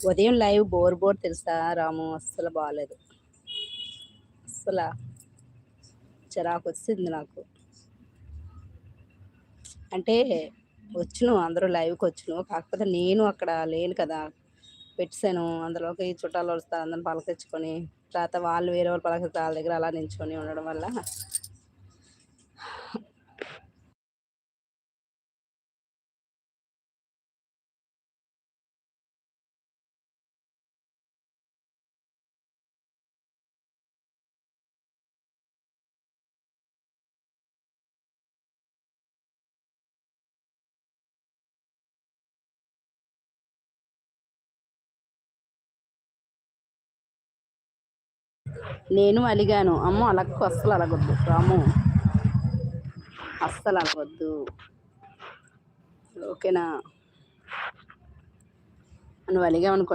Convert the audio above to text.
ఉదయం live bore bore తెలుసా రాము, అస్సలు బాగాలేదు. అస్సలు చిరాకు వచ్చింది నాకు. అంటే వచ్చును, అందరూ లైవ్కి వచ్చును, కాకపోతే నేను అక్కడ లేను కదా, పెట్టాను. అందులోకి చుట్టాలు వస్తారు, అందరిని పలకరించుకొని, తర్వాత వాళ్ళు వేరే వాళ్ళు పలకరిస్తే వాళ్ళ దగ్గర అలా నించుకొని ఉండడం వల్ల నేను అలిగాను. అమ్మో అలక్కు, అస్సలు అలగొద్దు రాము, అస్సలు అలగొద్దు, ఓకేనా? నువ్వు అలిగావు అనుకో,